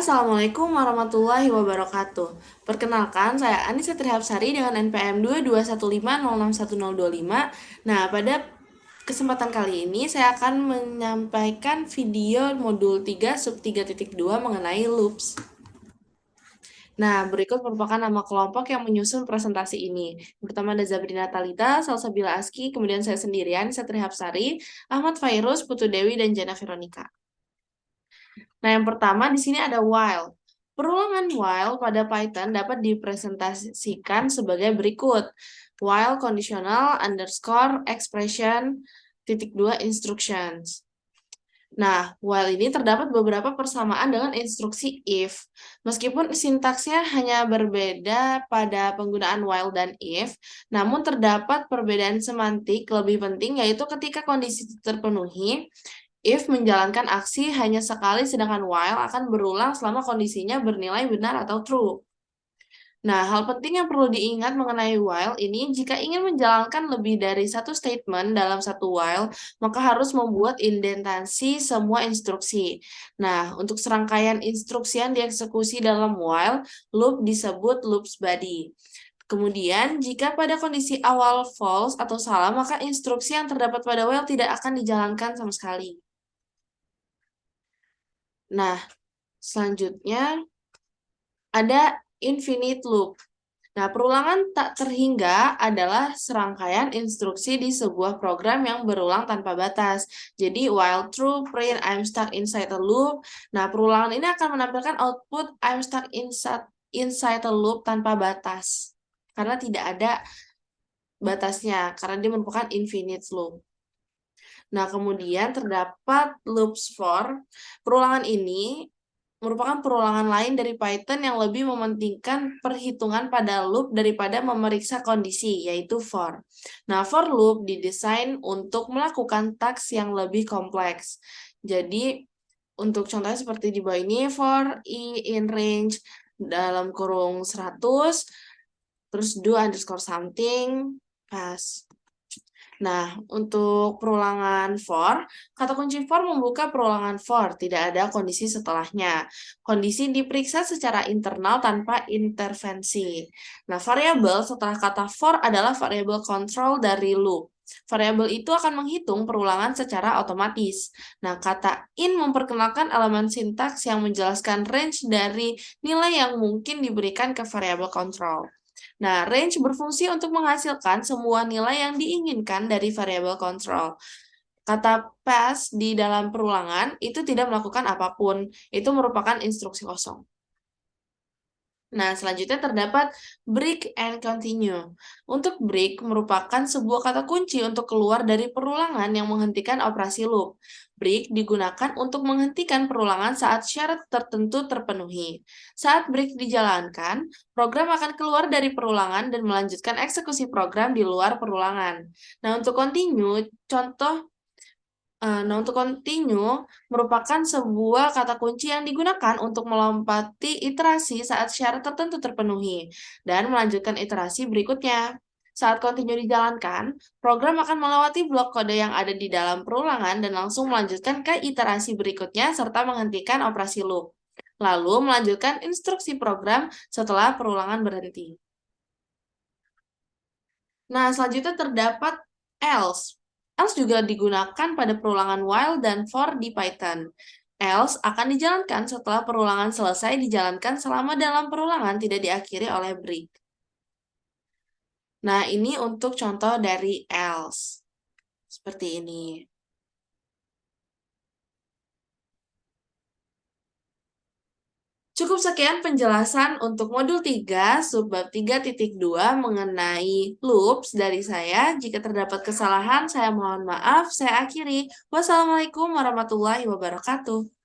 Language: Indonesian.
Assalamualaikum warahmatullahi wabarakatuh. Perkenalkan, saya Anissa Trihapsari dengan NPM 2215061025. Nah, pada kesempatan kali ini saya akan menyampaikan video modul 3 sub 3.2 mengenai loops. Nah, berikut merupakan nama kelompok yang menyusun presentasi ini. Pertama ada Zabrina Talita, Salsabila Aski, kemudian saya sendirian, Anissa Trihapsari, Ahmad Fairuz, Putu Dewi, dan Jana Veronica. Nah, yang pertama di sini ada while. Perulangan while pada Python dapat dipresentasikan sebagai berikut. While conditional underscore expression titik 2 instructions. Nah, while ini terdapat beberapa persamaan dengan instruksi if. Meskipun sintaksnya hanya berbeda pada penggunaan while dan if, namun terdapat perbedaan semantik lebih penting yaitu ketika kondisi terpenuhi, if menjalankan aksi hanya sekali sedangkan while akan berulang selama kondisinya bernilai benar atau true. Nah, hal penting yang perlu diingat mengenai while ini, jika ingin menjalankan lebih dari satu statement dalam satu while, maka harus membuat indentasi semua instruksi. Nah, untuk serangkaian instruksi yang dieksekusi dalam while, loop disebut loops body. Kemudian, jika pada kondisi awal false atau salah, maka instruksi yang terdapat pada while tidak akan dijalankan sama sekali. Nah, selanjutnya ada infinite loop. Nah, perulangan tak terhingga adalah serangkaian instruksi di sebuah program yang berulang tanpa batas. Jadi, while true, print, I'm stuck inside a loop. Nah, perulangan ini akan menampilkan output I'm stuck inside a loop tanpa batas. Karena tidak ada batasnya, karena dia merupakan infinite loop. Nah, kemudian terdapat loops for. Perulangan ini merupakan perulangan lain dari Python yang lebih mementingkan perhitungan pada loop daripada memeriksa kondisi, yaitu for. Nah, for loop didesain untuk melakukan taks yang lebih kompleks. Jadi, untuk contohnya seperti di bawah ini, for i in range dalam kurung 100, terus do underscore something, pass. Nah, untuk perulangan for, kata kunci for membuka perulangan for, tidak ada kondisi setelahnya. Kondisi diperiksa secara internal tanpa intervensi. Nah, variabel setelah kata for adalah variabel control dari loop. Variabel itu akan menghitung perulangan secara otomatis. Nah, kata in memperkenalkan elemen sintaks yang menjelaskan range dari nilai yang mungkin diberikan ke variabel control. Nah, range berfungsi untuk menghasilkan semua nilai yang diinginkan dari variabel control. Kata pass di dalam perulangan itu tidak melakukan apapun, itu merupakan instruksi kosong. Nah, selanjutnya terdapat break and continue. Untuk break merupakan sebuah kata kunci untuk keluar dari perulangan yang menghentikan operasi loop. Break digunakan untuk menghentikan perulangan saat syarat tertentu terpenuhi. Saat break dijalankan, program akan keluar dari perulangan dan melanjutkan eksekusi program di luar perulangan. Nah, untuk continue, untuk continue merupakan sebuah kata kunci yang digunakan untuk melompati iterasi saat syarat tertentu terpenuhi dan melanjutkan iterasi berikutnya. Saat continue dijalankan, program akan melewati blok kode yang ada di dalam perulangan dan langsung melanjutkan ke iterasi berikutnya serta menghentikan operasi loop. Lalu melanjutkan instruksi program setelah perulangan berhenti. Nah, selanjutnya terdapat else. Else juga digunakan pada perulangan while dan for di Python. Else akan dijalankan setelah perulangan selesai dijalankan selama dalam perulangan tidak diakhiri oleh break. Nah, ini untuk contoh dari else. Seperti ini. Cukup sekian penjelasan untuk modul 3, subbab 3.2 mengenai loops dari saya. Jika terdapat kesalahan, saya mohon maaf. Saya akhiri. Wassalamualaikum warahmatullahi wabarakatuh.